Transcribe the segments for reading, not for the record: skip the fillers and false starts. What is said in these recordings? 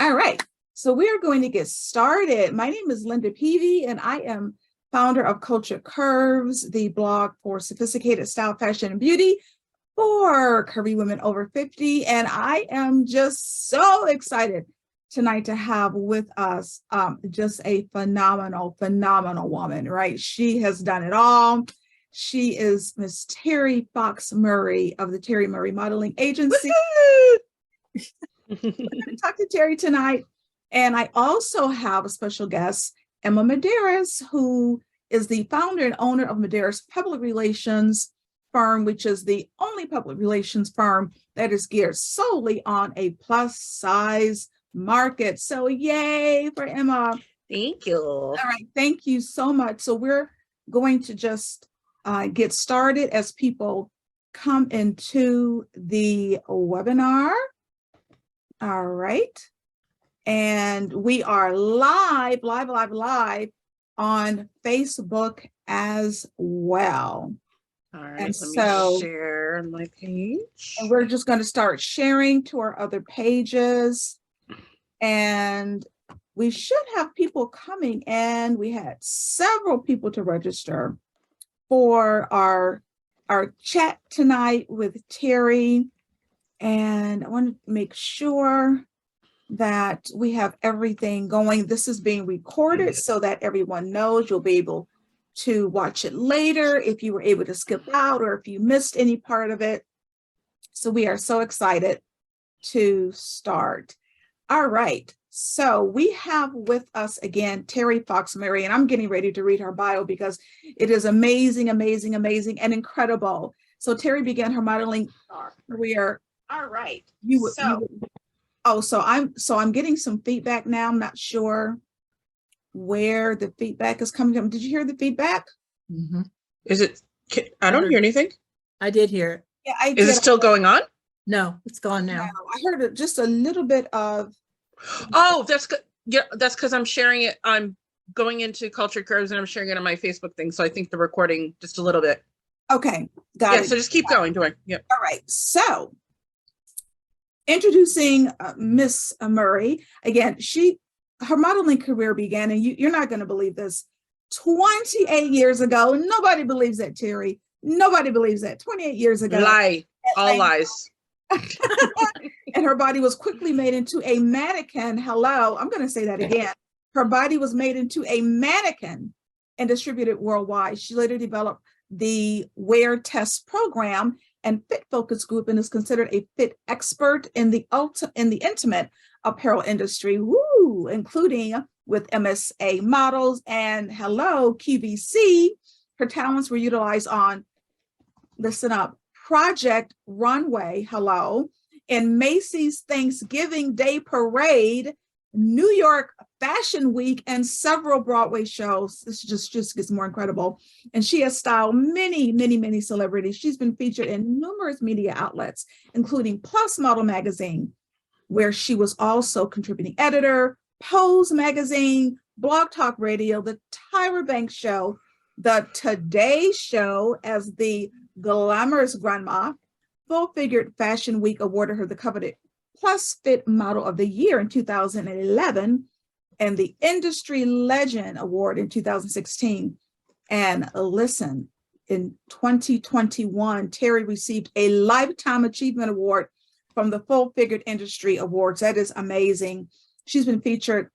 All right, so we are going to get started. My name is Linda Peavy, and I am founder of Culture Curves, the blog for sophisticated style, fashion, and beauty for curvy women over 50. And I am just so excited tonight to have with us just a phenomenal woman, right? She has done it all. She is Miss Terri Fox Murray of the Terri Murray Modeling Agency. We're going to talk to Terri tonight. And I also have a special guest, Emma Medeiros, who is the founder and owner of Medeiros Public Relations firm, which is the only public relations firm that is geared solely on a plus size market. So yay for Emma. Thank you. All right, thank you so much. So we're going to just get started as people come into the webinar. All right. And we are live on Facebook as well. All right, And let me share my page. And we're just going to start sharing to our other pages. And we should have people coming in. We had several people to register for our chat tonight with Terri. And I want to make sure that we have everything going. This is being recorded so that everyone knows. You'll be able to watch it later if you were able to skip out or if you missed any part of it. So we are so excited to start. All right. So we have with us again, Terri Fox Murray, and I'm getting ready to read her bio because it is amazing, and incredible. So Terri began her modeling career. All right. So I'm getting some feedback now. I'm not sure where the feedback is coming from. Did you hear the feedback? Mm-hmm. Is it? I don't hear anything. I did hear it. Yeah, I did. Is it still going on? No, it's gone now. No, I heard just a little bit of. Oh, that's good. Yeah, that's because I'm sharing it. I'm going into Culture Curves and I'm sharing it on my Facebook thing. So I think the recording just a little bit. Okay, got it. So just keep going. Yeah. All right. So introducing Miss Murray again. Her modeling career began, and you're not going to believe this, 28 years ago. Nobody believes that, Terri. Nobody believes that. 28 years ago. Lie. All lies. And her body was quickly made into a mannequin. Hello, I'm going to say that again. Her body was made into a mannequin and distributed worldwide. She later developed the Wear Test program and Fit Focus Group and is considered a fit expert in the intimate apparel industry, including with MSA Models and QVC. Her talents were utilized on, listen up, Project Runway, in Macy's Thanksgiving Day Parade, New York Fashion Week, and several Broadway shows. This just gets more incredible. And she has styled many celebrities. She's been featured in numerous media outlets, including Plus Model Magazine, where she was also contributing editor, Pose Magazine, Blog Talk Radio, the Tyra Banks Show, the Today Show as the Glamorous Grandma. Full Figured Fashion Week awarded her the coveted Plus Fit Model of the Year in 2011 and the Industry Legend Award in 2016. And listen, in 2021, Terri received a Lifetime Achievement Award from the Full Figured Industry Awards. That is amazing. She's been featured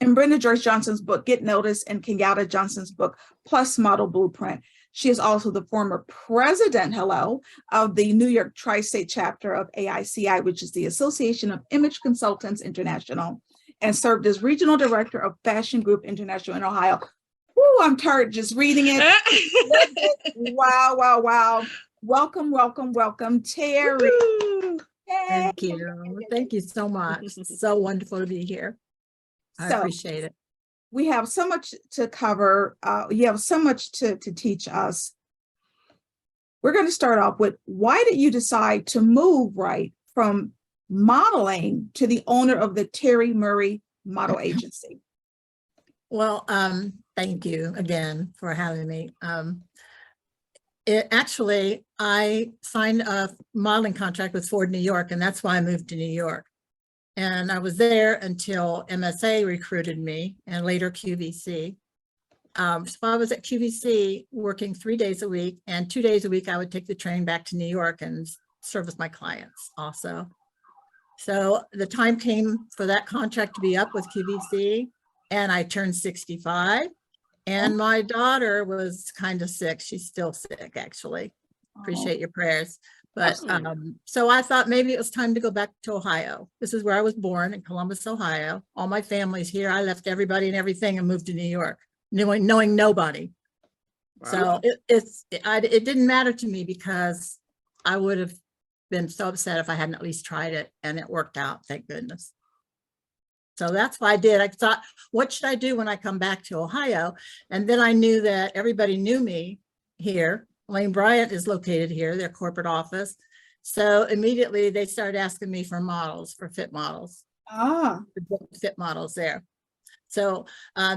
in Brenda Joyce Johnson's book, Get Noticed, and Kenyatta Johnson's book, Plus Model Blueprint. She is also the former president, of the New York Tri-State chapter of AICI, which is the Association of Image Consultants International, and served as regional director of Fashion Group International in Ohio. Woo, I'm tired just reading it. Wow. Welcome, Terri. Thank you. Thank you so much. So wonderful to be here. I appreciate it. We have so much to cover. You have so much to teach us. We're going to start off with, why did you decide to move from modeling to the owner of the Terri Murray Model Agency? Well, thank you again for having me. Actually, I signed a modeling contract with Ford New York, and that's why I moved to New York. And I was there until MSA recruited me and later QVC. So I was at QVC working 3 days a week, and 2 days a week I would take the train back to New York and service my clients also. So the time came for that contract to be up with QVC, and I turned 65, and my daughter was kind of sick. She's still sick, actually. Appreciate your prayers. But so I thought maybe it was time to go back to Ohio. This is where I was born, in Columbus, Ohio. All my family's here. I left everybody and everything and moved to New York, knowing nobody. Wow. So it didn't matter to me, because I would have been so upset if I hadn't at least tried it, and it worked out, thank goodness. So that's what I did. I thought, what should I do when I come back to Ohio? And then I knew that everybody knew me here. Lane Bryant is located here, their corporate office. So immediately they started asking me for models, for fit models. Fit models there. So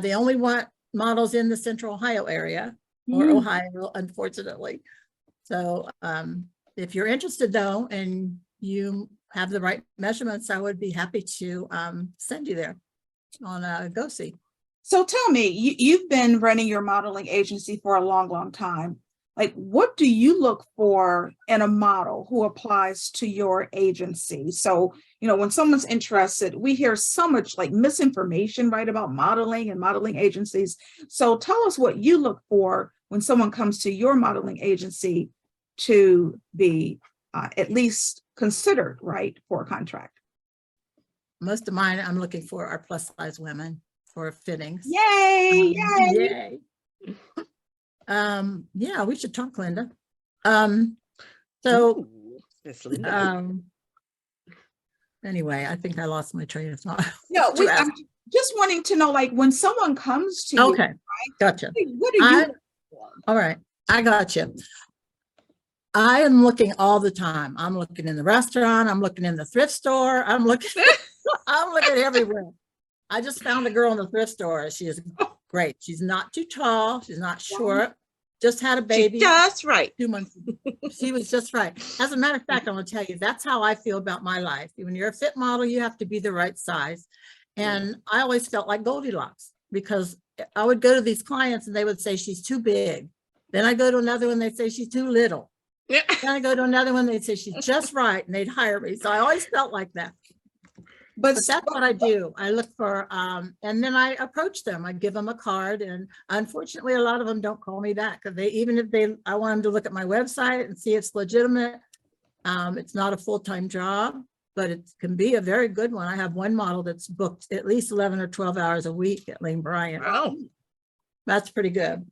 they only want models in the Central Ohio area, or Ohio, unfortunately. So if you're interested though, and you have the right measurements, I would be happy to send you there on a go-see. So tell me, you've been running your modeling agency for a long, long time. Like, what do you look for in a model who applies to your agency? So, when someone's interested, we hear so much like misinformation, right, about modeling and modeling agencies. So tell us what you look for when someone comes to your modeling agency to be at least considered, right, for a contract. Most of mine I'm looking for are plus size women for fittings. Yay! Yay! Yeah, we should talk, Linda. Anyway, I think I lost my train of thought. No, I'm just wanting to know, like, when someone comes to you, okay, right, gotcha. What are you? All right, I got you. I am looking all the time. I'm looking in the restaurant. I'm looking in the thrift store. I'm looking everywhere. I just found a girl in the thrift store. She is great. She's not too tall. She's not short. Just had a baby. Just right. 2 months. She was just right. As a matter of fact, I'm going to tell you, that's how I feel about my life. When you're a fit model, you have to be the right size. And I always felt like Goldilocks, because I would go to these clients and they would say she's too big. Then I go to another one, they'd say she's too little. Yeah. Then I go to another one, they'd say she's just right, and they'd hire me. So I always felt like that. But that's what I do. I look for, and then I approach them. I give them a card, and unfortunately, a lot of them don't call me back. Even if I want them to look at my website and see it's legitimate. It's not a full-time job, but it can be a very good one. I have one model that's booked at least 11 or 12 hours a week at Lane Bryant. Wow. That's pretty good.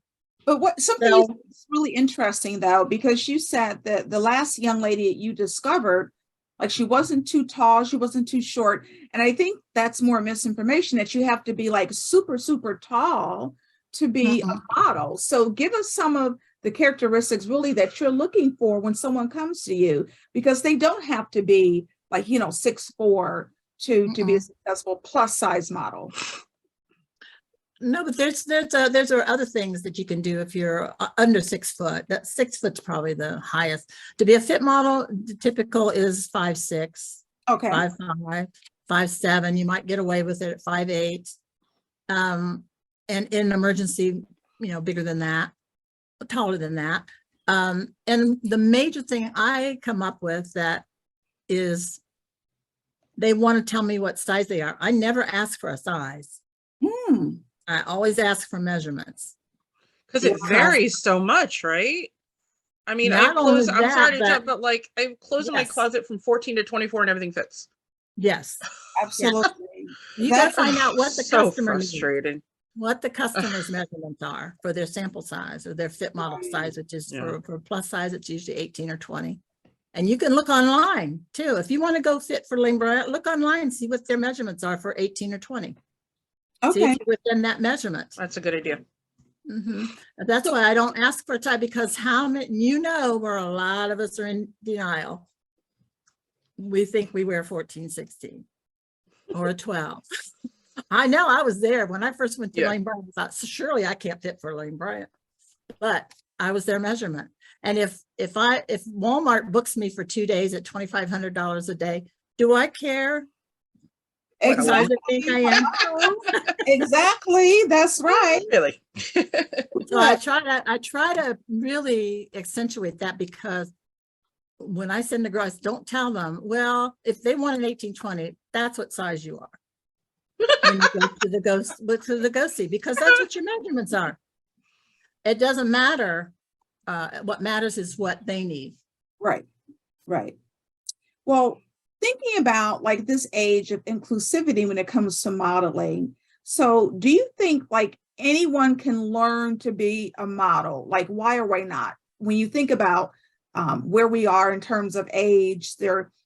But something is really interesting though, because you said that the last young lady you discovered, like, she wasn't too tall, she wasn't too short. And I think that's more misinformation, that you have to be like super, super tall to be a model. So give us some of the characteristics really that you're looking for when someone comes to you, because they don't have to be like, 6'4" to be a successful plus size model. No, but there's other things that you can do if you're under 6 foot. That 6 foot's probably the highest. To be a fit model, the typical is 5'6", okay, 5'5", 5'7". You might get away with it at 5'8". And in emergency, bigger than that, taller than that. And the major thing I come up with that is they want to tell me what size they are. I never ask for a size. I always ask for measurements. Because it varies so much, right? I mean, I'm sorry to jump, but like I have clothes in my closet from 14 to 24 and everything fits. Yes. Absolutely. You got to find out what the customer frustrating. needs, what the customer's measurements are for their sample size or their fit model size, which is for plus size, it's usually 18 or 20. And you can look online too. If you want to go fit for Lane Bryant, look online and see what their measurements are for 18 or 20. Okay. See if you're within that measurement. That's a good idea. That's why I don't ask for a tie, because how many, where a lot of us are in denial. We think we wear 14, 16 or a 12. I know, I was there when I first went to Lane Bryant. I thought, surely I can't fit for Lane Bryant, but I was their measurement. And if Walmart books me for 2 days at $2,500 a day, do I care What a Size Exactly. I think I am. Exactly. That's right. Really? So I try to really accentuate that, because when I send the girls, don't tell them, well, if they want an 18-20, that's what size you are. When you go to the go see, because that's what your measurements are. It doesn't matter. What matters is what they need. Right. Right. Well, thinking about like this age of inclusivity when it comes to modeling. So do you think like anyone can learn to be a model? Like why or why not? When you think about where we are in terms of age,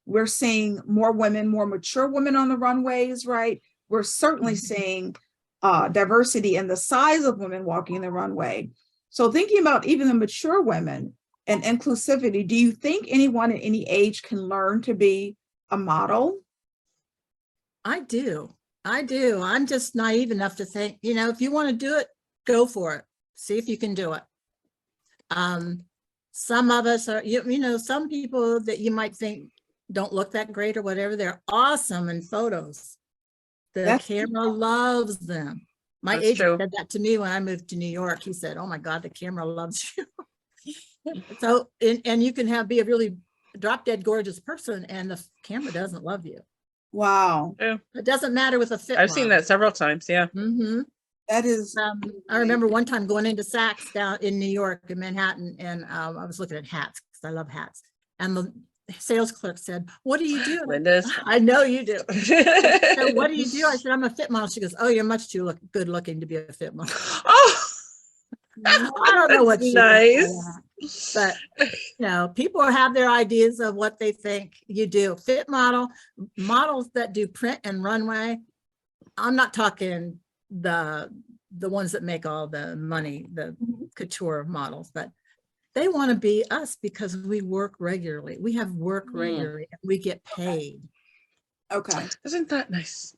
we're seeing more women, more mature women on the runways, right? We're certainly seeing diversity in the size of women walking the runway. So thinking about even the mature women and inclusivity, do you think anyone at any age can learn to be a model? I do. I'm just naive enough to think, if you want to do it, go for it. See if you can do it. Some of us are, some people that you might think don't look that great or whatever, they're awesome in photos. The camera loves them. My agent said that to me when I moved to New York. He said, "Oh my God, the camera loves you." So, and you can be a really drop dead gorgeous person and the camera doesn't love you. Wow. Yeah. It doesn't matter with a fit. I've seen that several times. Yeah. Mm-hmm. That is. I remember one time going into Saks down in New York, in Manhattan, and I was looking at hats because I love hats. And the sales clerk said, "What do you do?" Linda's. I know you do. So what do you do? I said, "I'm a fit model." She goes, "Oh, you're much too good looking to be a fit model." Oh, I don't know what she nice. But people have their ideas of what they think you do. Fit models that do print and runway. I'm not talking the ones that make all the money, the couture models, but they want to be us because we work regularly. We have work regularly and we get paid. Okay. Isn't that nice?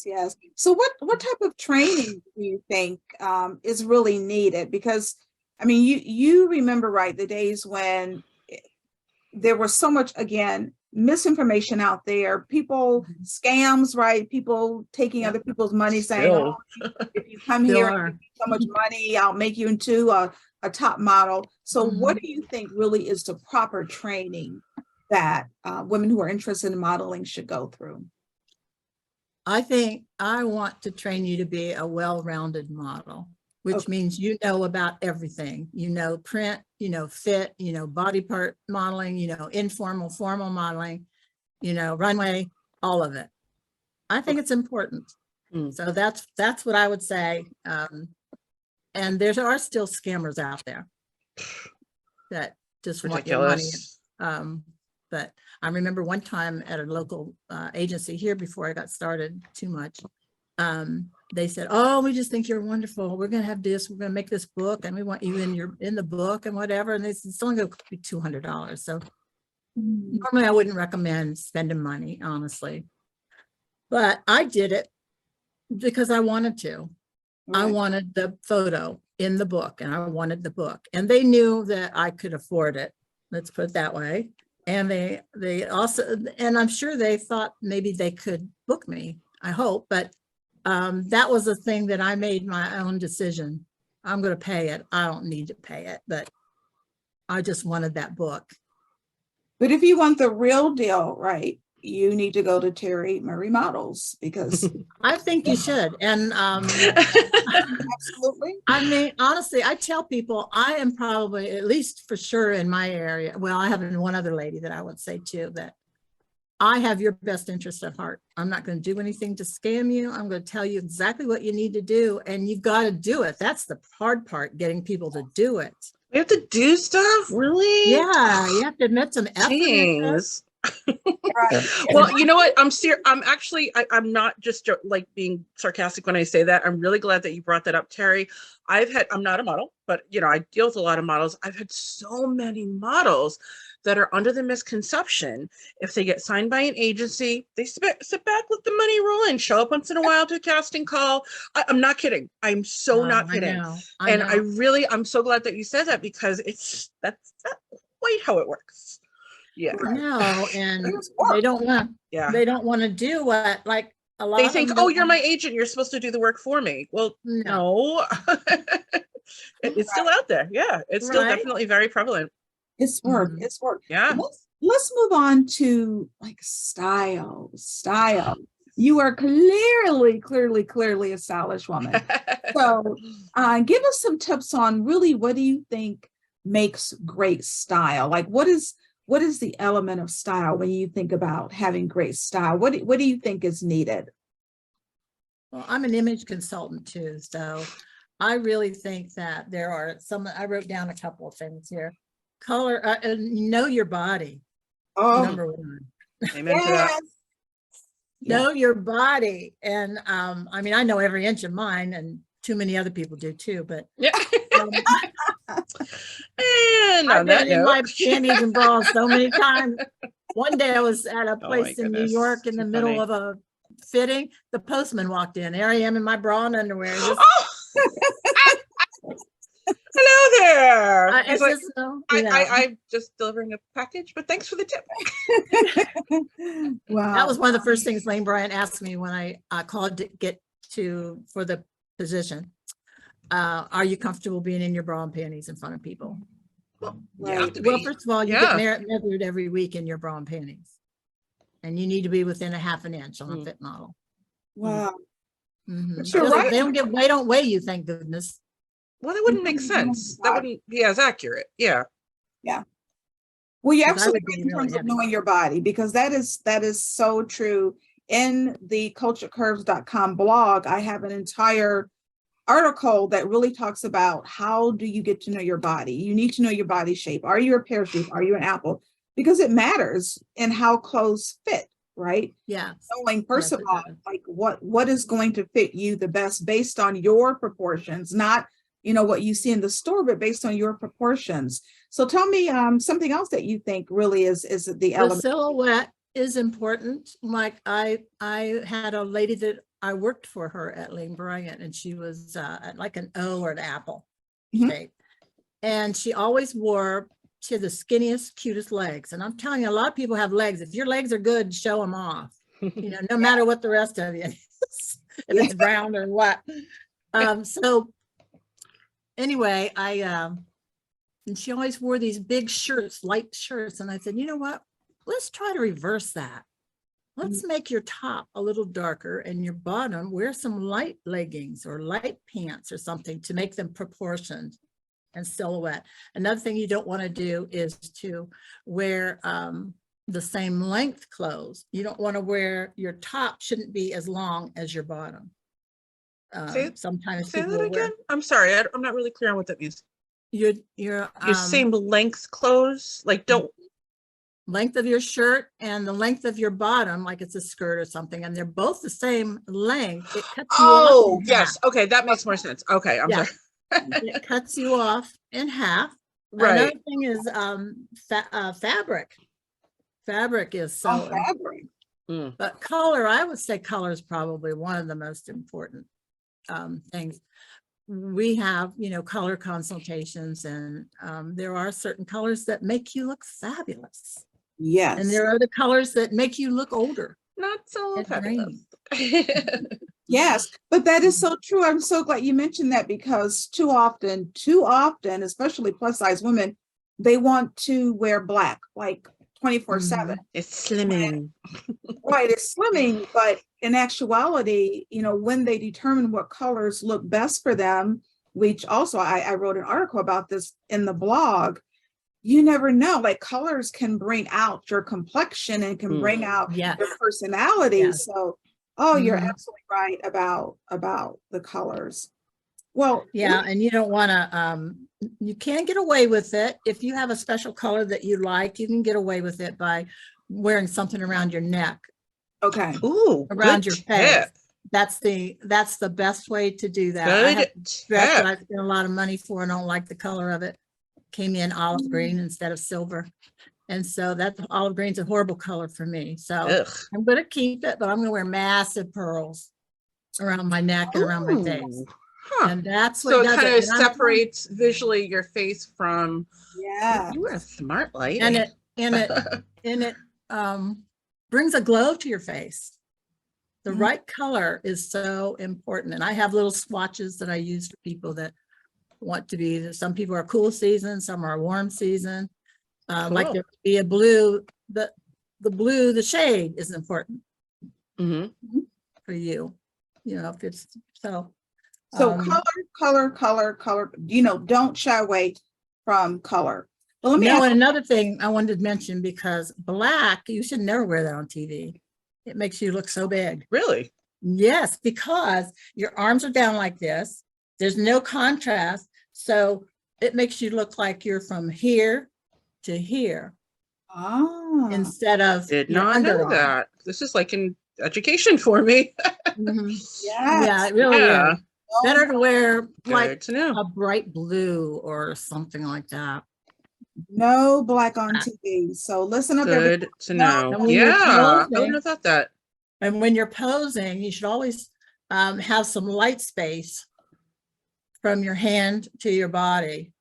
Yes. So what type of training do you think is really needed? Because I mean, you remember, right, the days when there was so much, again, misinformation out there, people, scams, right? People taking other people's money, saying, "Oh, if you come here and give me so much money, I'll make you into a top model." So what do you think really is the proper training that women who are interested in modeling should go through? I think I want to train you to be a well-rounded model, which means about everything, print, fit, body part modeling, informal, formal modeling, runway, all of it. I think it's important. So that's what I would say. And there are still scammers out there that just want your money. But I remember one time at a local agency here before I got started too much, they said, "Oh, we just think you're wonderful. We're going to have this. We're going to make this book, and we want you in the book and whatever." And they said, "It's only going to be $200." So normally I wouldn't recommend spending money, honestly, but I did it because I wanted to. I wanted the photo in the book, and I wanted the book, and they knew that I could afford it. Let's put it that way. And they also, and I'm sure they thought maybe they could book me, I hope, but that was a thing that I made my own decision. I'm going to pay it. I don't need to pay it, but I just wanted that book. But if you want the real deal, right, you need to go to Terri Murray Models, because I think you should. And absolutely. I mean, honestly, I tell people I am probably, at least for sure in my area, well, I have one other lady that I would say too, that I have your best interest at heart. I'm not going to do anything to scam you. I'm going to tell you exactly what you need to do, and you've got to do it. That's the hard part, getting people to do it. We have to do stuff, really? Yeah, you have to admit some effort. Jeez. Right. Well, you know what? I'm not just like being sarcastic when I say that. I'm really glad that you brought that up, Terri. I'm not a model, but I deal with a lot of models. I've had so many models that are under the misconception, if they get signed by an agency, they sit back, let the money roll in, show up once in a while to a casting call. I'm not kidding. I'm so not kidding. I know. I'm so glad that you said that, because that's not quite how it works. Yeah. No, and It was work. they don't want, Yeah. they don't want to do what, like, a lot They of think, them oh, don't you're my wanna- agent. You're supposed to do the work for me. Well, No. no. It's still out there. Yeah. It's still Right. definitely very prevalent. It's work. Mhm. It's work. Yeah. Let's move on to like style. You are clearly a stylish woman. So give us some tips on really what do you think makes great style? Like what is the element of style when you think about having great style? What do you think is needed? Well, I'm an image consultant too, so I really think that there are some, I wrote down a couple of things here. Color, know your body, Oh, number one. Amen to that. yes. Know your body. And I mean, I know every inch of mine, and too many other people do too, but Yeah. um, And I've on that been in note, my panties and bras so many times. One day I was at a Oh my place in New goodness, York in the too middle funny. of a fitting. The postman walked in. There I am in my bra and underwear. Just, Oh, hello there. I, He's it's like, just, you know, I'm just delivering a package, but thanks for the tip. Wow. that was one of the first things Lane Bryant asked me when I called to get for the position. Are you comfortable being in your bra and panties in front of people? Well, you Right. have to Well, be. first of all, you Yeah. get measured every week in your bra and panties. And you need to be within a half an inch on a fit model. Wow. Mhm. But you're Just- right. They don't weigh you, thank goodness. Well, that wouldn't make sense. That wouldn't be as accurate. Yeah. Well, you're 'Cause I absolutely would be right in really terms of heavy. knowing your body, because that is so true. In the culturecurves.com blog, I have an entire article that really talks about how do you get to know your body. You need to know your body shape. Are you a pear shape? Are you an apple? Because it matters in how clothes fit, right? Yeah. Knowing first Yes, of it all, does. like what is going to fit you the best based on your proportions, not what you see in the store, but based on your proportions. So tell me something else that you think really is the The element. silhouette is important. Like I had a lady that I worked for her at Lane Bryant, and she was like an O or an apple Mhm. shape. And she always wore to the skinniest, cutest legs. And I'm telling you, a lot of people have legs. If your legs are good, show them off. No matter what the rest of you is, if it's brown or what. So anyway, and she always wore these big shirts, light shirts. And I said, you know what? Let's try to reverse that. Let's make your top a little darker and your bottom, wear some light leggings or light pants or something to make them proportioned and silhouette. Another thing you don't want to do is to wear the same length clothes. You don't want to wear, your top shouldn't be as long as your bottom. Sometimes Say people that again. I'm sorry. I'm not really clear on what that means. your Your same length clothes, like don't. length of your shirt and the length of your bottom, like it's a skirt or something, and they're both the same length. It cuts you off. Oh, in yes. half. Okay, that makes more sense. Okay, I'm Yeah. sorry. It cuts you off in half. Right. Another thing is fabric. Fabric is so, fabric. but color, I would say color is probably one of the most important things. We have, color consultations, and there are certain colors that make you look fabulous. Yes. And there are other colors that make you look older. Not so and fabulous. Yes, but that is so true. I'm so glad you mentioned that, because too often, especially plus size women, they want to wear black like 24/7. It's slimming. Right, it's slimming, but in actuality, when they determine what colors look best for them, which also I wrote an article about this in the blog, you never know, like colors can bring out your complexion and can bring out Yes. your personality. Yes. So, you're absolutely right about the colors. Well, Yeah, and you don't want to, you can get away with it. If you have a special color that you like, you can get away with it by wearing something around your neck, okay. Ooh, around good your tip. face. That's the best way to do that. I Good have a dress that tip. I spent a lot of money for and don't like the color of it. Came in olive green instead of silver. And so that olive green's a horrible color for me. So Ugh. I'm going to keep it, but I'm going to wear massive pearls around my neck and around my face. Ooh. Huh. And that's what So it does kind it. of separates visually your face from. Yeah. You wear a smart light. And and it brings a glow to your face. The Mhm. right color is so important. And I have little swatches that I use for people that want to be, some people are cool season, some are warm season. Like Cool. there could be a blue, the blue, the shade is important Mhm. for you. You know, if it's so. So color, don't shy away from color. But let me No, ask, and another thing I wanted to mention, because black, you should never wear that on TV. It makes you look so big. Really? Yes, because your arms are down like this. There's no contrast. So it makes you look like you're from here to here instead of Did your not know underarm. that. This is like an education for me. Mhm. yes. Yeah, it really Yeah. is. Better to wear like Good to know. a bright blue or something like that. No black on TV. So listen up, everybody. Good to No, know. And when you're Yeah, I wouldn't posing, have thought that. and when you're posing, you should always have some light space from your hand to your body.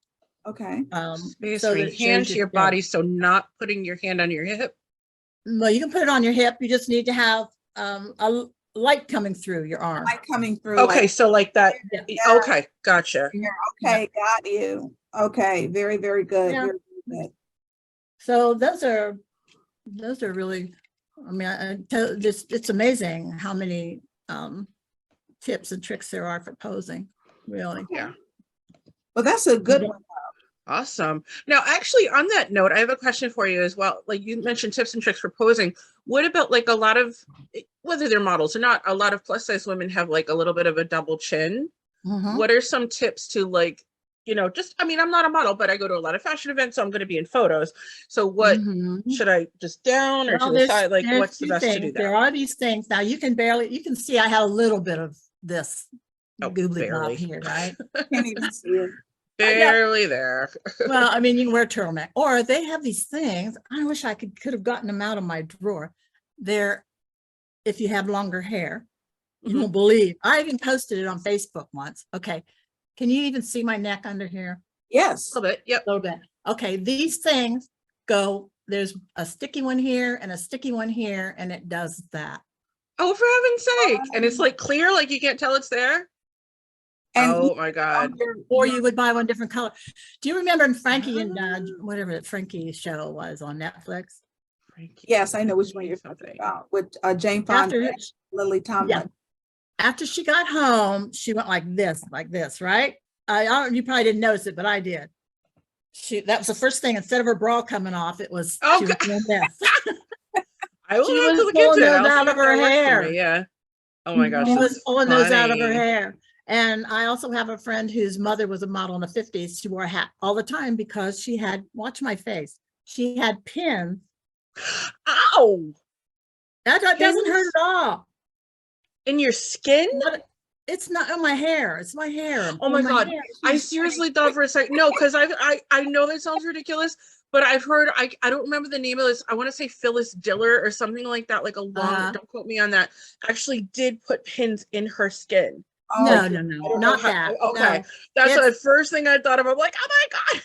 Okay. Space So from that your it hand shows to your shape. body, so not putting your hand on your hip. Well, you can put it on your hip. You just need to have a light coming through your arm. Light coming through. Okay, like, so like that. Yeah. Okay, gotcha. okay, got you. Okay, very, very good. Yeah. Very, very good. So those are really, I mean, just it's amazing how many tips and tricks there are for posing, really. Yeah. Well, that's a good one. Awesome. Now, actually, on that note, I have a question for you as well. Like you mentioned tips and tricks for posing. What about like a lot of, whether they're models or not, a lot of plus size women have like a little bit of a double chin. Mhm. What are some tips to like, just, I mean, I'm not a model, but I go to a lot of fashion events, so I'm going to be in photos. So what Mhm. should I just down or Well, to the side? Like, there's what's the two best to do things. that? There are these things. Now you can see I have a little bit of this Oh, goobly barely. knob here, right? Can't even see it. Barely there. Well, I mean, you can wear a turtleneck, or they have these things. I wish I could have gotten them out of my drawer. They're, if you have longer hair, you Mhm. won't believe. I even posted it on Facebook once. Okay. Can you even see my neck under here? Yes. A little bit. Yep. A little bit. Okay. These things go, there's a sticky one here and a sticky one here, and it does that. Oh, for heaven's sake. And it's like clear, like you can't tell it's there. And Oh my God. Or you would buy one different color. Do you remember in Frankie and whatever the Frankie show was on Netflix? yes, I know which one you're talking about with Jane Fonda, After, and Lily Tomlin. after she got home, she went like this, right? You probably didn't notice it, but I did. That was the first thing. Instead of her bra coming off, it was, Oh, she was doing this. I will She have to was look pulling into it. those I'll out see of if her that works for hair. me. Yeah. Oh my gosh. She was that's pulling those out of her funny. hair. And I also have a friend whose mother was a model in the 50s. She wore a hat all the time because she had, watch my face, she had pins. Ow! That doesn't hurt Pins? at all. In your skin? It's not on my hair. It's my hair. Oh my God. I seriously thought for a second. No, because I know that sounds ridiculous, but I've heard, I don't remember the name of this. I want to say Phyllis Diller or something like that, like a long, don't quote me on that, actually did put pins in her skin. No, Like, not that. Okay. No. That's the first thing I thought of. I'm like, oh my God.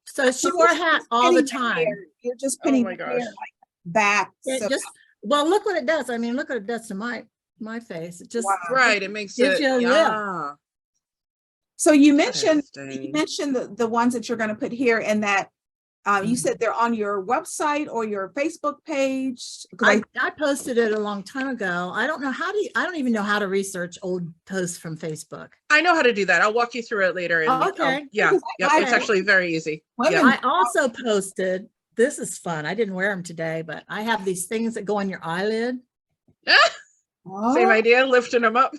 So she wore a hat all the time. You're just pinning my the gosh. hair like back. It So just, well, look what it does. I mean, look what it does to my face. It just, wow. Right. It makes gives it, you a lift. yeah. So you mentioned Interesting. the ones that you're going to put here, and that you said they're on your website or your Facebook page. I posted it a long time ago. I don't know I don't even know how to research old posts from Facebook. I know how to do that. I'll walk you through it later. And, okay. Yeah. Yep. It's actually very easy. Women- I also posted, this is fun. I didn't wear them today, but I have these things that go on your eyelid. Same idea, lifting them up.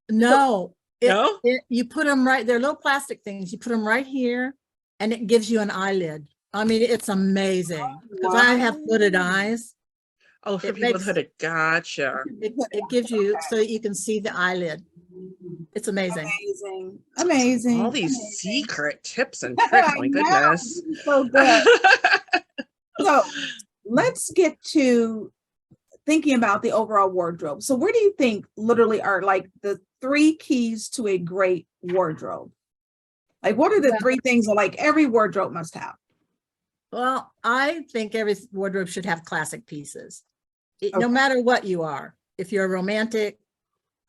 No. No? You put them right, they're little plastic things. You put them right here and it gives you an eyelid. I mean, it's amazing because I have hooded eyes. Oh, for people with hooded, gotcha. It gives you so that you can see the eyelid. It's amazing. Amazing. All these secret tips and tricks, my goodness. So good. So let's get to thinking about the overall wardrobe. So where do you think literally are like the 3 keys to a great wardrobe? Like what are the 3 things that like every wardrobe must have? Well, I think every wardrobe should have classic pieces. No Okay. matter what you are, if you're a romantic,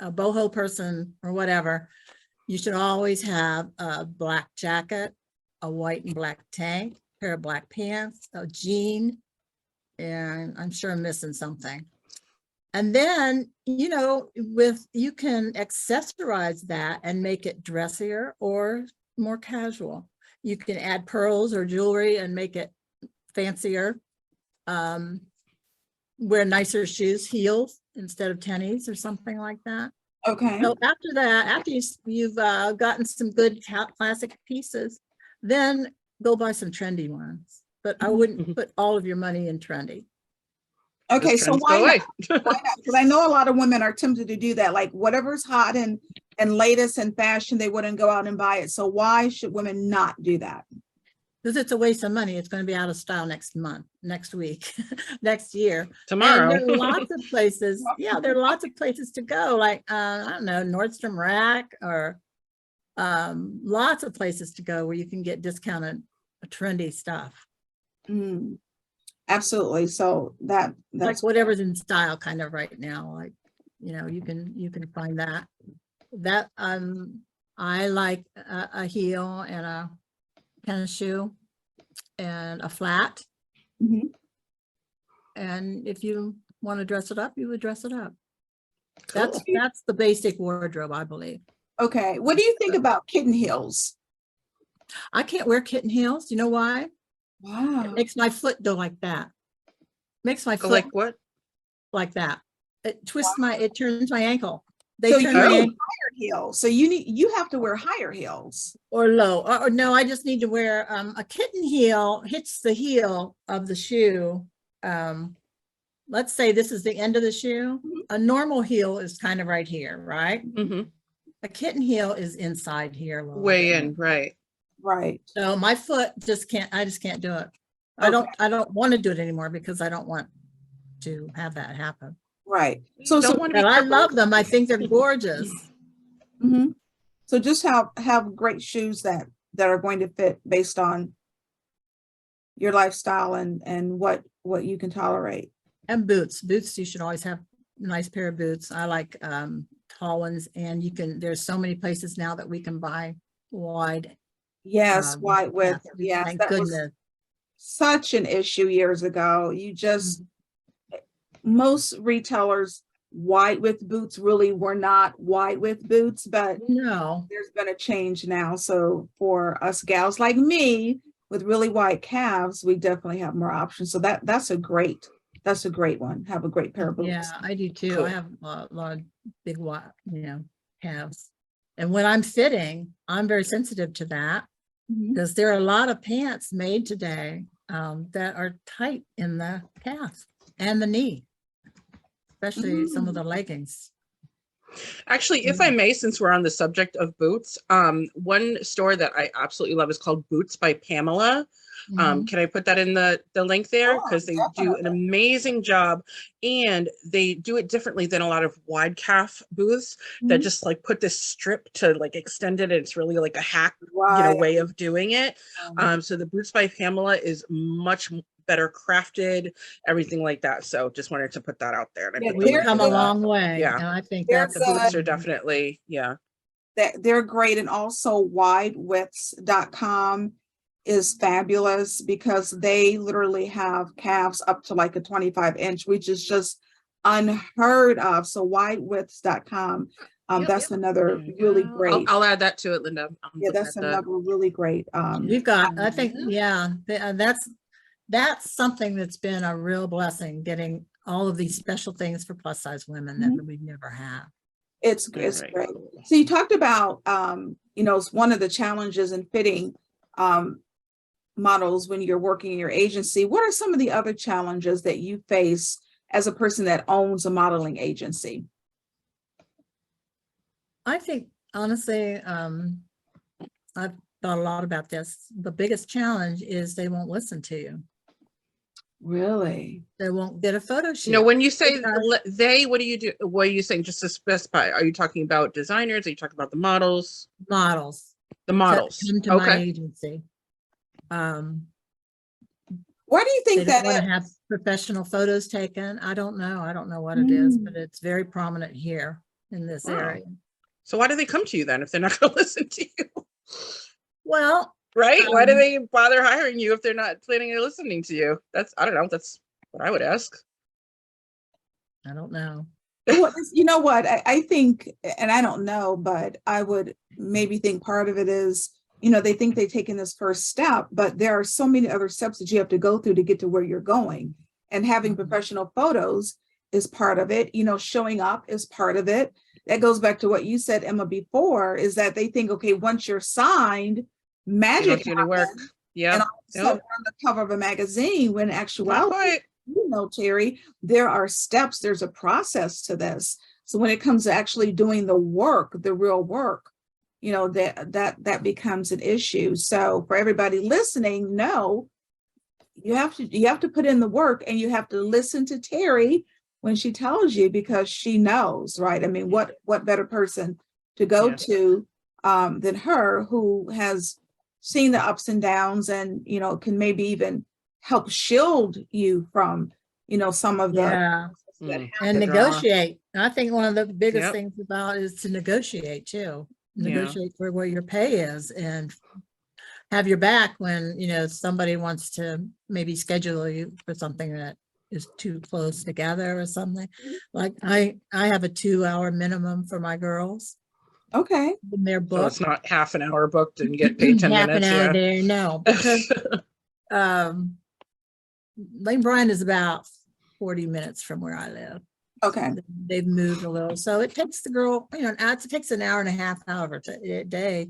a boho person or whatever, you should always have a black jacket, a white and black tank, pair of black pants, a jean, and I'm sure I'm missing something. And then, you know, you can accessorize that and make it dressier or more casual. You can add pearls or jewelry and make it fancier. Wear nicer shoes, heels instead of tennies or something like that. Okay. So after that, after you've gotten some good classic pieces, then go buy some trendy ones. But I wouldn't put all of your money in trendy. Okay. Those So trends why go away. not? Why not? Because I know a lot of women are tempted to do that. Like whatever's hot and latest in fashion, they wouldn't go out and buy it. So why should women not do that? Because it's a waste of money. It's going to be out of style next month, next week, next year. Tomorrow. And there are lots of places. Yeah, there are lots of places to go. Like I don't know, Nordstrom Rack, or lots of places to go where you can get discounted trendy stuff. Mm, absolutely. So that's Like whatever's in style kind of right now. Like, you know, you can find that. I like a heel and a tennis shoe and a flat. Mhm. And if you want to dress it up, you would dress it up. Cool. That's the basic wardrobe, I believe. Okay. What do you think about kitten heels? I can't wear kitten heels. You know why? Wow. It makes my foot go like that. Makes my foot Like what? like that. It twists it turns my ankle. They So turn you my need ankle higher heels. So you have to wear higher heels. or low. Or no, I just need to wear a kitten heel hits the heel of the shoe. Let's say this is the end of the shoe. A normal heel is kind of right here, right? Hmm. A kitten heel is inside here. a little Way bit. in, right. Right. So my foot just can't do it. Okay. I don't want to do it anymore because I don't want to have that happen. Right. Don't want to be And I crippled. love them. I think they're gorgeous. Mhm. So just have great shoes that are going to fit based on your lifestyle and what you can tolerate. And boots. You should always have a nice pair of boots. I like tall ones, and there's so many places now that we can buy wide. Yes, wide width. Yes, Thank that was goodness. such an issue years ago. Most retailers wide width boots really were not wide width boots, but No. there's been a change now. So for us gals like me with really wide calves, we definitely have more options. So that's a great one. Have a great pair of boots. Yeah, I do too. Cool. I have a lot of big, calves. And when I'm fitting, I'm very sensitive to that Mhm. because there are a lot of pants made today that are tight in the calf and the knee, especially some of the leggings. Actually, if I may, since we're on the subject of boots, one store that I absolutely love is called Boots by Pamela. Can I put that in the link there? Sure, Because they do an amazing job, and they do it differently than a lot of wide calf booths that Mhm. just like put this strip to like extend it. And it's really like a hack, Right. way of doing it. So the Boots by Pamela is much better crafted, everything like that. So just wanted to put that out there. And I Yeah, put the We've link come in a the- long way. Yeah. And I think They're that's The boots are good. definitely, that they're great. And also widewidths.com is fabulous because they literally have calves up to like a 25-inch, which is just unheard of. So widewidths.com, that's another really great. I'll add that to it, Linda. Yeah, that's another really great. We've got, I think, that's something that's been a real blessing, getting all of these special things for plus size women that we've never had. It's great. So you talked about, it's one of the challenges in fitting models when you're working in your agency. What are some of the other challenges that you face as a person that owns a modeling agency? I think, honestly, I've thought a lot about this. The biggest challenge is they won't listen to you. Really? They won't get a photo shoot. When you say they, what do you do? What are you saying? Just to specify, are you talking about designers? Are you talking about the models? Models. The models. Come to my agency. Why do you They think don't that want to is? have professional photos taken. I don't know. I don't know what it is, but it's very prominent here in this Wow. area. So why do they come to you then if they're not going to listen to you? Well, Right? Why do they bother hiring you if they're not planning on listening to you? I don't know. That's what I would ask. I don't know. Well, you know what? I think, and I don't know, but I would maybe think part of it is, they think they've taken this first step, but there are so many other steps that you have to go through to get to where you're going. And having professional photos is part of it. Showing up is part of it. That goes back to what you said, Emma, before, is that they think, okay, once you're signed, magic happens. Yeah. And all of a sudden, we're on the cover of a magazine, when in actuality, Terri, there are steps, there's a process to this. So when it comes to actually doing the work, the real work, that becomes an issue. So for everybody listening, no, you have to put in the work, and you have to listen to Terri when she tells you, because she knows, right? I mean, what better person to go to than her, who has seen the ups and downs, and can maybe even help shield you from some of the and negotiate. I think one of the biggest things about is to negotiate too. Negotiate for where your pay is, and have your back when somebody wants to maybe schedule you for something that is too close together or something. Like I have a 2-hour minimum for my girls. Okay. In their book. So it's not half an hour booked and get paid 10 half minutes. An hour there, no, because Lane Bryant is about 40 minutes from where I live. Okay. They've moved a little, so it takes the girl, it takes an hour and a half out of her day.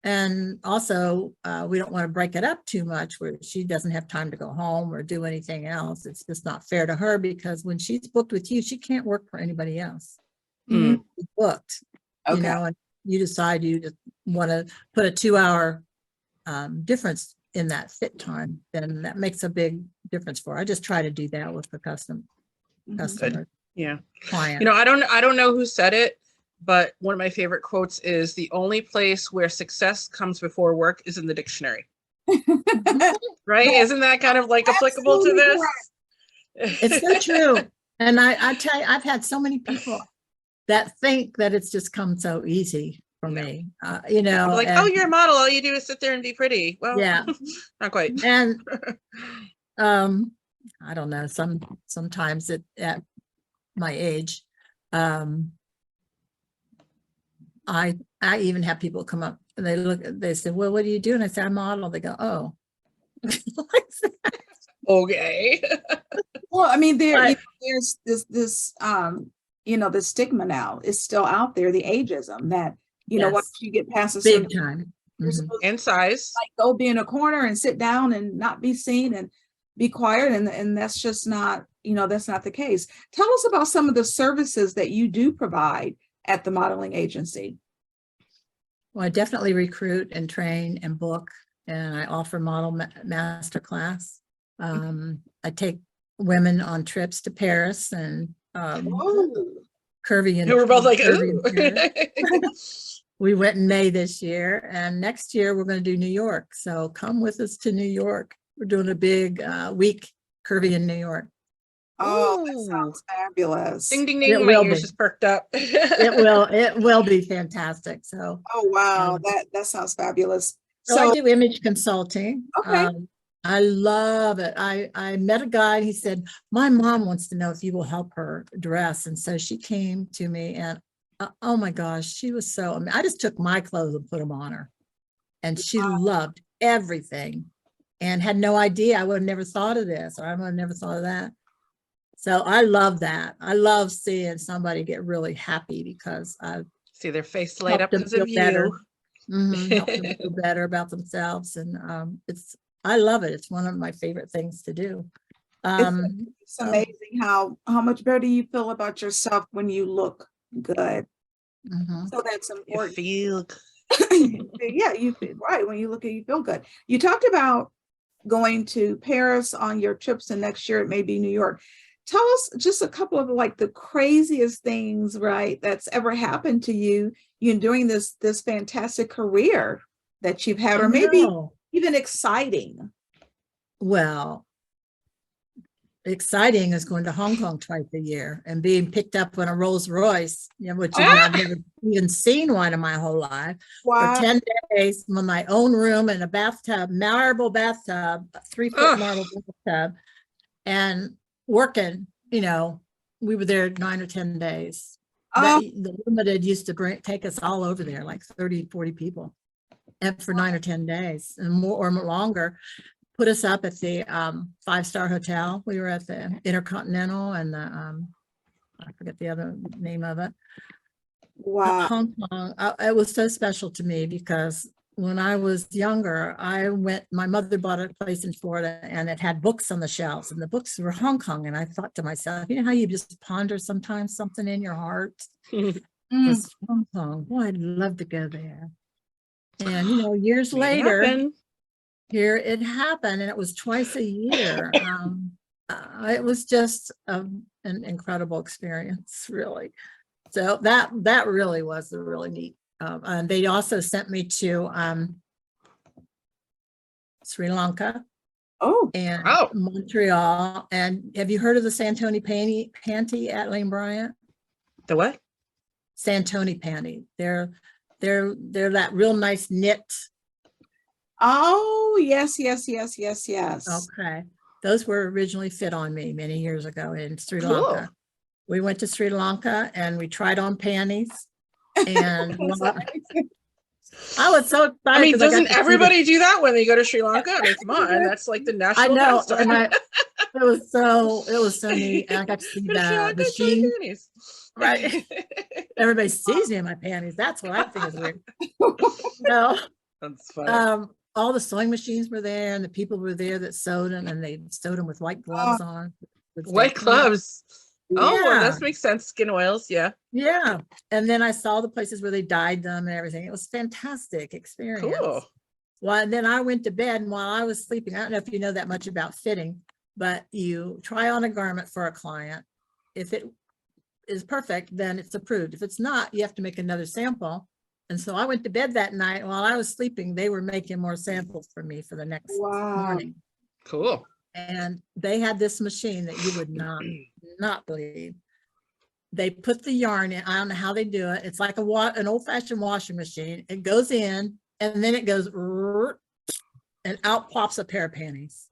And also, we don't want to break it up too much where she doesn't have time to go home or do anything else. It's just not fair to her, because when she's booked with you, she can't work for anybody else. She's booked, Okay. and you decide you just want to put a 2-hour difference in that fit time, then that makes a big difference for her. I just try to do that with the customer. Yeah. Client. I don't know who said it, but one of my favorite quotes is, the only place where success comes before work is in the dictionary. Right? Isn't that kind of like applicable to this? It's so true. And I tell you, I've had so many people that think that it's just come so easy for me, like, and, oh, you're a model, all you do is sit there and be pretty. Well, yeah, not quite. And I don't know, sometimes at my age, I even have people come up and they say, well, what do you do? And I say, I model. They go, oh. Okay. Well, I mean, there's this the stigma now is still out there, the ageism that once you get past a certain big time, you're supposed and size, to go be in a corner and sit down and not be seen and be quiet, and that's just not that's not the case. Tell us about some of the services that you do provide at the modeling agency. Well, I definitely recruit and train and book, and I offer model master class. I take women on trips to Paris and curvy, and we're both like, we went in May this year, and next year we're going to do New York. So come with us to New York. We're doing a big week curvy in New York. Oh, that sounds fabulous. Ding, ding, ding. My ears just perked up. It will be fantastic. So, oh, wow. That sounds fabulous. So I do image consulting. Okay. I love it. I met a guy, he said, my mom wants to know if you will help her dress. And so she came to me, and oh my gosh, she was I just took my clothes and put them on her. And she loved everything and had no idea. I would have never thought of this, or I would have never thought of that. So I love that. I love seeing somebody get really happy because I see their face light up because of you. Help them feel better about themselves. And I love it. It's one of my favorite things to do. It's amazing how much better you feel about yourself when you look good. So that's important. You feel good. Yeah, you feel right. When you look at you feel good. You talked about going to Paris on your trips, and next year it may be New York. Tell us just a couple of like the craziest things, right, that's ever happened to you during this fantastic career that you've had, or maybe even exciting. Well, exciting is going to Hong Kong twice a year and being picked up on a Rolls Royce, which I've never even seen one in my whole life. Wow. For 10 days with my own room and a bathtub, marble bathtub, 3-foot marble bathtub, and working, we were there 9 or 10 days. The Limited used to take us all over there, like 30, 40 people, and for 9 or 10 days and more or longer. Put us up at the 5-star hotel. We were at the Intercontinental and the I forget the other name of it. Wow. Hong Kong. It was so special to me because when I was younger, my mother bought a place in Florida and it had books on the shelves and the books were Hong Kong. And I thought to myself, you know how you just ponder sometimes something in your heart? Was Hong Kong. Boy, I'd love to go there. And years later, here it happened, and it was twice a year. It was just an incredible experience, really. So that really was a really neat. And they also sent me to Sri Lanka. And Montreal. And have you heard of the Santoni panty at Lane Bryant? The what? Santoni panty. They're that real nice knit. Oh, yes. Okay. Those were originally fit on me many years ago in Sri Lanka. We went to Sri Lanka and we tried on panties. And I was so excited. I mean, doesn't everybody do that when they go to Sri Lanka? I mean, come on, that's like the national. I know. And it was so neat. And I got to see the machine. Right. Everybody sees me in my panties. That's what I think is weird. No. That's funny. All the sewing machines were there and the people were there that sewed them, and they sewed them with white gloves on. White gloves. Oh, yeah. well, that makes sense. Skin oils. Yeah. Yeah. And then I saw the places where they dyed them and everything. It was a fantastic experience. Cool. Well, and then I went to bed, and while I was sleeping, I don't know if you know that much about fitting, but you try on a garment for a client. If it is perfect, then it's approved. If it's not, you have to make another sample. And so I went to bed that night. While I was sleeping, they were making more samples for me for the next morning. Cool. And they had this machine that you would not believe. They put the yarn in. I don't know how they do it. It's like an old-fashioned washing machine. It goes in, and then it goes, and out pops a pair of panties.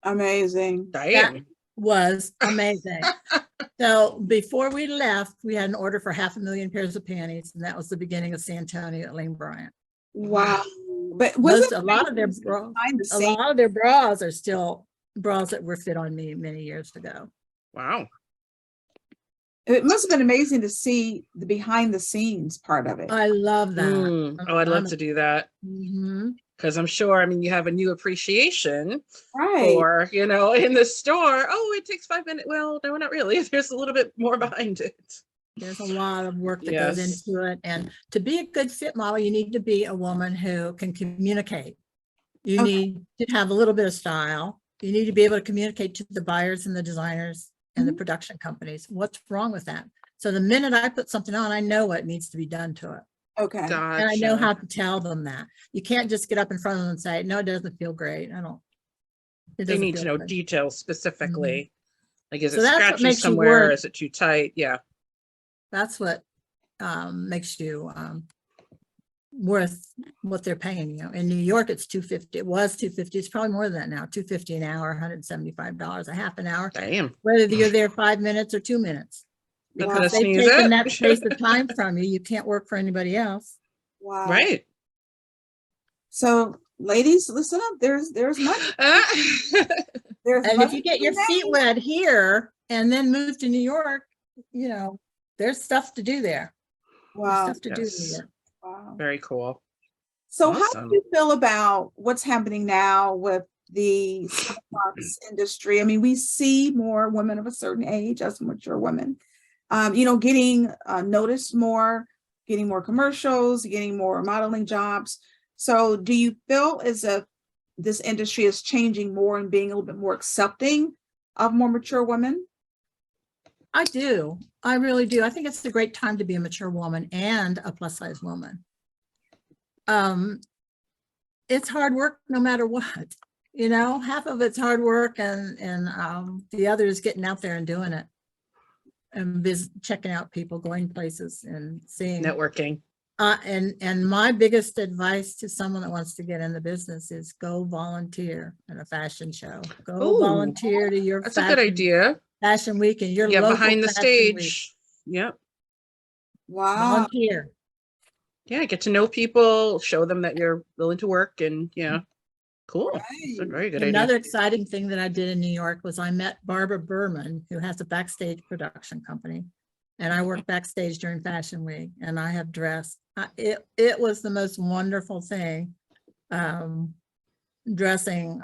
Amazing. Damn. That was amazing. So before we left, we had an order for 500,000 pairs of panties, and that was the beginning of Santoni at Lane Bryant. Wow. But a lot of their bras are still bras that were fit on me many years ago. Wow. It must have been amazing to see the behind the scenes part of it. I love that. Oh, I'd love to do that. Because I'm sure, I mean, you have a new appreciation for, in the store. Oh, it takes 5 minutes. Well, no, not really. There's a little bit more behind it. There's a lot of work that goes into it. And to be a good fit model, you need to be a woman who can communicate. You need to have a little bit of style. You need to be able to communicate to the buyers and the designers and the production companies. What's wrong with that? So the minute I put something on, I know what needs to be done to it. Okay. Gotcha. And I know how to tell them that. You can't just get up in front of them and say, no, it doesn't feel great. They need to know details specifically. Like, is it that's scratchy somewhere? Is it too tight? Yeah. That's what makes you worth what they're paying you. In New York, it's $250. It was $250. It's probably more than that now. $250 an hour, $175 a half an hour. Damn. Whether you're there 5 minutes or 2 minutes. Because they've taken that space of time from you. You can't work for anybody else. Wow. Right. So, ladies, listen up. There's money. And if you get your feet wet here and then move to New York, there's stuff to do there. Wow. There's stuff to do there. Wow. Very cool. So how do you feel about what's happening now with the box industry? I mean, we see more women of a certain age, as mature women, getting noticed more, getting more commercials, getting more modeling jobs. So do you feel as if this industry is changing more and being a little bit more accepting of more mature women? I do. I really do. I think it's a great time to be a mature woman and a plus size woman. It's hard work no matter what. You know, half of it's hard work and the other is getting out there and doing it and checking out people, going places and seeing. Networking. And my biggest advice to someone that wants to get in the business is go volunteer at a fashion show. Go Ooh, volunteer to your That's a good idea. fashion week and your Get local behind the fashion week. stage. Yep. Wow. Volunteer. Yeah, get to know people, show them that you're willing to work, and yeah, cool. It's a Right. very good Another idea. exciting thing that I did in New York was I met Barbara Berman, who has a backstage production company. And I worked backstage during Fashion Week, and I have dressed. It was the most wonderful thing, dressing,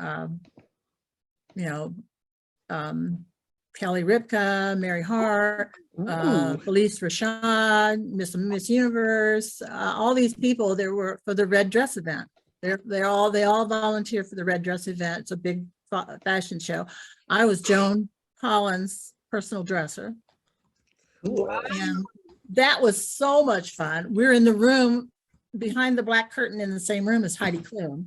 you know, Kelly Ripka, Mary Hart, Ooh. Felice Rashad, Miss Universe, all these people there were for the red dress event. They all volunteer for the red dress event. It's a big fashion show. I was Joan Collins' personal dresser. Cool. And that was so much fun. We're in the room behind the black curtain in the same room as Heidi Klum.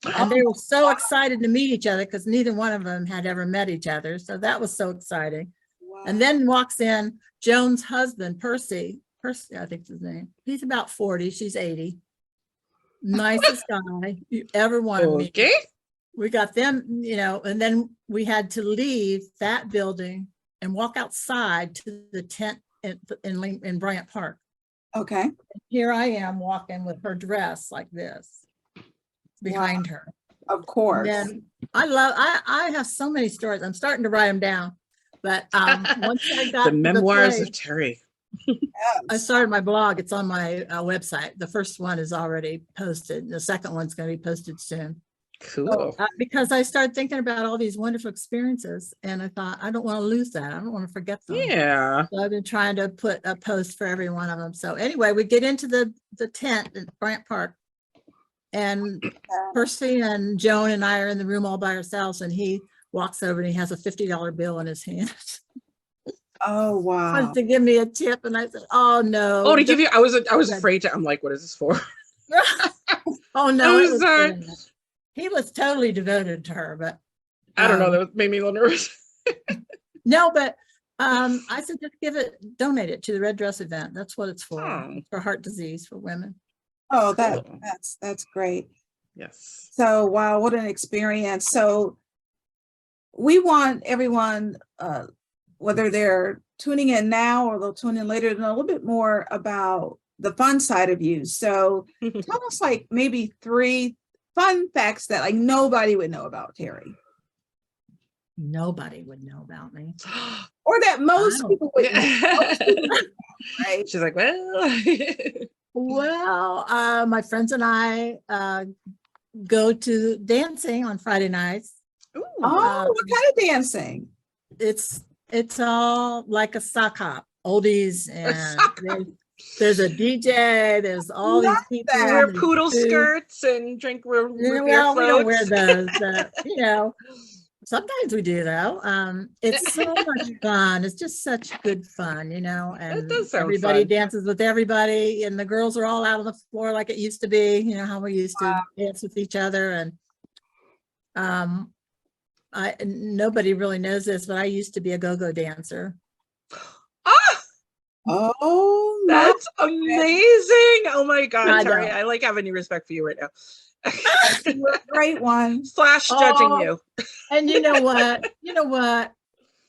And they were so excited to meet each other because neither one of them had ever met each other. So that was so exciting. Wow. And then walks in Joan's husband, Percy, I think is his name. He's about 40, she's 80. Nicest guy you ever want to meet. Okay. We got them, you know, and then we had to leave that building and walk outside to the tent in Bryant Park. Okay. Here I am walking with her dress like this behind her. Of course. Then I have so many stories. I'm starting to write them down. But once I got The to memoirs place, of Terri. I started my blog. It's on my website. The first one is already posted. The second one's going to be posted soon. Cool. Because I started thinking about all these wonderful experiences, and I thought, I don't want to lose that. I don't want to forget them. Yeah. So I've been trying to put a post for every one of them. So anyway, we get into the tent at Bryant Park, and Percy and Joan and I are in the room all by ourselves, and he walks over and he has a $50 bill in his hand. Oh, wow. Wanted to give me a tip, and I said, "Oh no!" Oh, to give you, I was afraid to. I'm like, what is this for? Oh no! It was, he was totally devoted to her, but I don't know. That made me a little nervous. no, but I said just donate it to the red dress event. That's what it's for. Oh. It's for heart disease for women. Oh, Cool. that's great. Yes. So, wow, what an experience. So we want everyone, whether they're tuning in now or they'll tune in later, to know a little bit more about the fun side of you. So tell us like maybe 3 fun facts that like nobody would know about Terri. Nobody would know about me. Or that most Wow. people would know, right? She's like, well. Well, my friends and I go to dancing on Friday nighs. Ooh. Oh, what kind of dancing? It's all like a sock hop, oldies, and sock hop. there's a DJ. There's all these people. that. Wear there's poodle food. skirts and drink root beer Well, we don't wear floats. those. You know, sometimes we do though. It's so much fun. It's just such good fun, you know. And does sound everybody fun. dances with everybody, and the girls are all out on the floor like it used to be. You know how we used to dance with each other. And nobody really knows this, but I used to be a go-go dancer. Ah, Oh, that's amazing. Oh my God, I Terri, know. I like having any respect for you right now. you're a great one. / judging Oh. you. And you know what?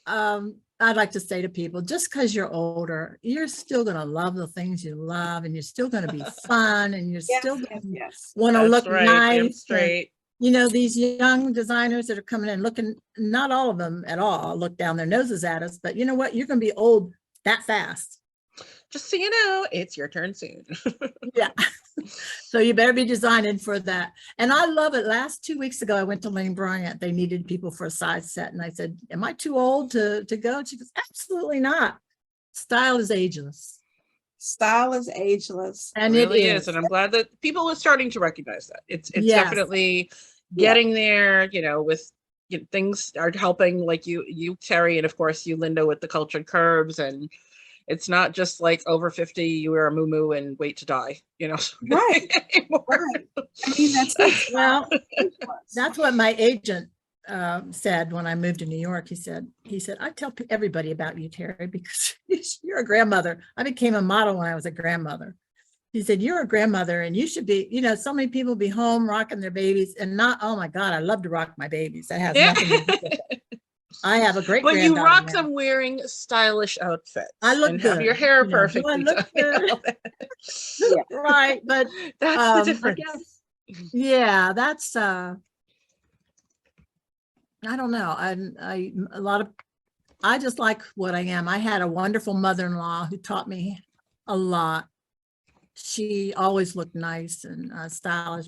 I'd like to say to people, just because you're older, you're still going to love the things you love, and you're still going to be fun, and you're Yes, still yes, going to yes. want to That's look right. Damn nice. straight. You know, these young designers that are coming in looking, not all of them at all look down their noses at us, but you know what? You're going to be old that fast. Just so you know, it's your turn soon. Yeah. So you better be designing for that. And I love it. Last 2 weeks ago, I went to Lane Bryant. They needed people for a size set. And I said, am I too old to go? She goes, absolutely not. Style is ageless. Style is ageless. And It it really is. And I'm glad that people are starting to recognize that. It's Yes. definitely getting there, you know, with things are helping, like you, Terri, and of course you, Linda, with the cultured curves. And It's not just like over 50, you wear a muumuu and wait to die, Right. Right. I mean, that's it. Well, that's what my agent said when I moved to New York. He said, I tell everybody about you, Terri, because you're a grandmother. I became a model when I was a grandmother. He said, you're a grandmother and you should be, so many people be home rocking their babies and not, oh my God, I love to rock my babies. That has nothing to do with it. I have a great But you granddaughter rock now. them wearing stylish outfits. I look and good. have your hair Do perfectly I look done. good? Right. But That's the difference. yeah, that's I don't know. I just like what I am. I had a wonderful mother-in-law who taught me a lot. She always looked nice and stylish.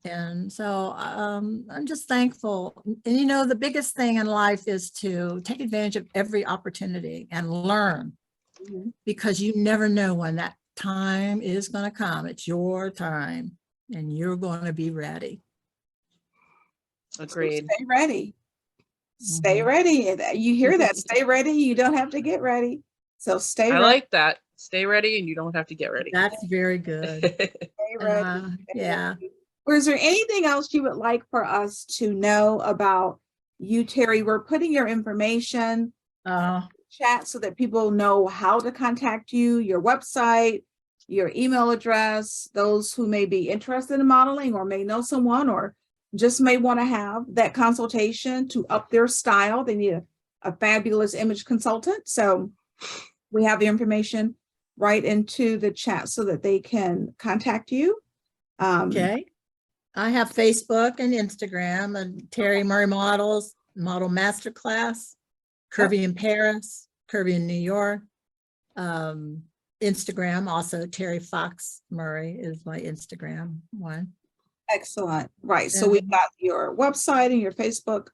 And so I'm just thankful. And the biggest thing in life is to take advantage of every opportunity and learn, because you never know when that time is going to come. It's your time and you're going to be ready. Agreed. So stay ready. Stay ready. You hear that? Stay ready. You don't have to get ready. So stay ready. I like that. Stay ready and you don't have to get ready. That's very good. Stay ready. Yeah. Or is there anything else you would like for us to know about you, Terri? We're putting your information in the chat so that people know how to contact you, your website, your email address, those who may be interested in modeling or may know someone or just may want to have that consultation to up their style. They need a fabulous image consultant. So we have the information right into the chat so that they can contact you. Okay. I have Facebook and Instagram and Terri Murray Models, Model Masterclass, Curvy in Paris, Curvy in New York. Instagram, also Terri Fox Murray is my Instagram one. Excellent. Right. So we've got your website and your Facebook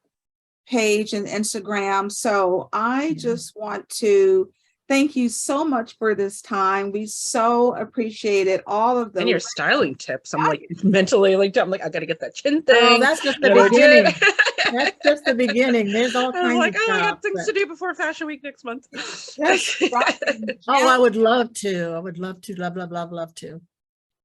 page and Instagram. So I just want to thank you so much for this time. We so appreciated all of those. And your styling tips. I'm like mentally like, I'm like, I got to get that chin thing. Oh, that's just the beginning. That's just the beginning. There's all kinds like, of oh, stuff. I got things to do before Fashion Week next month. Yes, right. Oh, I would love to. I would love to. Love to.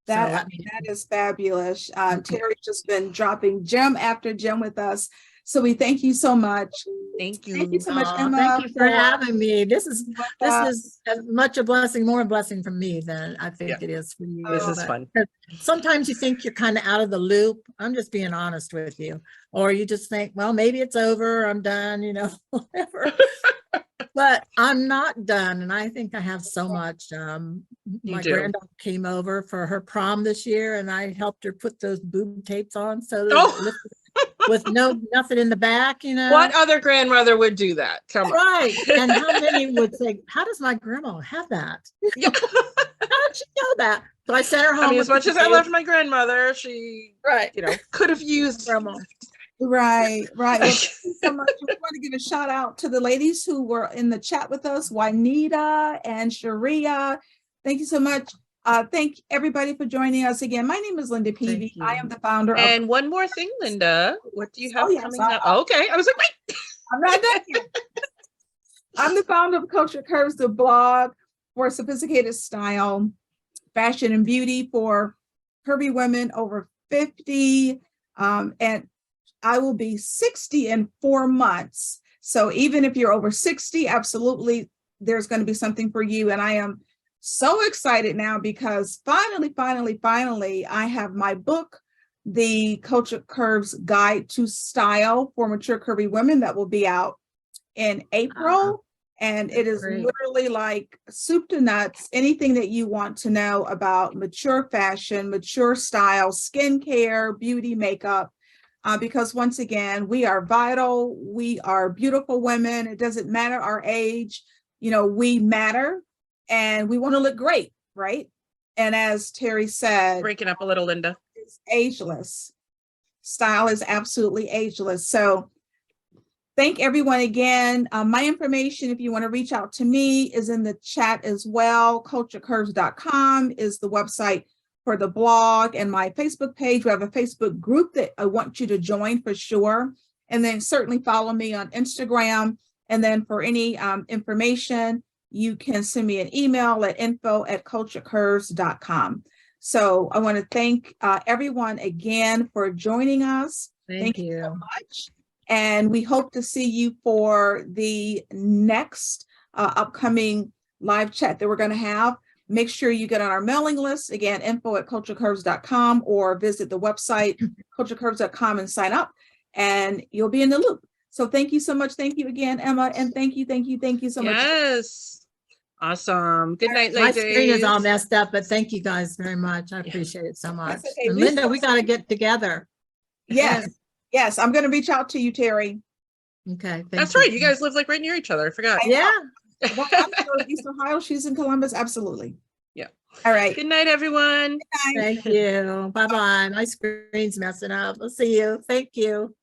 That is fabulous. Terri's just been dropping gem after gem with us. So we thank you so much. Thank you. Thank you so much, Emma. Thank you for having me. This is as much a blessing, more a blessing from me than I think it is for you. This is fun. Sometimes you think you're kind of out of the loop. I'm just being honest with you. Or you just think, well, maybe it's over. I'm done, whatever. But I'm not done. And I think I have so much. My granddaughter came over for her prom this year and I helped her put those boob tapes on. So with nothing in the back, What other grandmother would do that? Come on. Right. And how many would say, how does my grandma have that? Yeah. How did she know that? So I sent her home. I mean, as much as I loved my grandmother, she, could have used grandma. Right. Well, thank you so much. We want to give a shout out to the ladies who were in the chat with us, Juanita and Sharia. Thank you so much. Thank everybody for joining us again. My name is Linda Peavy. I am the founder And one more thing, Linda, what do you have coming up? Okay, I was like, wait. I'm not done yet. I'm the founder of Culture Curves, the blog for sophisticated style, fashion, and beauty for curvy women over 50. And I will be 60 in 4 months. So even if you're over 60, absolutely, there's going to be something for you. And I am so excited now because finally, I have my book, The Culture Curves Guide to Style for Mature Curvy Women, that will be out in April. And it is literally like soup to nuts, anything that you want to know about mature fashion, mature style, skincare, beauty, makeup. Because once again, we are vital. We are beautiful women. It doesn't matter our age. We matter and we want to look great, right? And as Terri said, breaking up a little, Linda, it's ageless. Style is absolutely ageless. So thank everyone again. My information, if you want to reach out to me, is in the chat as well. culturecurves.com is the website for the blog and my Facebook page. We have a Facebook group that I want you to join for sure. And then certainly follow me on Instagram. And then for any information, you can send me an email at info@culturecurves.com. So I want to thank everyone again for joining us. Thank So you. much. And we hope to see you for the next upcoming live chat that we're going to have. Make sure you get on our mailing list. Again, info@culturecurves.com, or visit the website culturecurves.com and sign up, and you'll be in the loop. So thank you so much. Thank you again, Emma. And thank you so much. Yes. Awesome. Good night, My ladies. screen is all messed up, but thank you guys very much. I appreciate it so much. okay. And Linda, we got to get together. Yes. Yes. I'm going to reach out to you, Terry. Okay. That's right. You guys live like right near each other. I forgot. Yeah. Well, I'm in East Ohio. She's in Columbus. Absolutely. Yeah. All right. Good night, everyone. Good night. Thank you. Bye-bye. My screen's messing up. I'll see you. Thank you.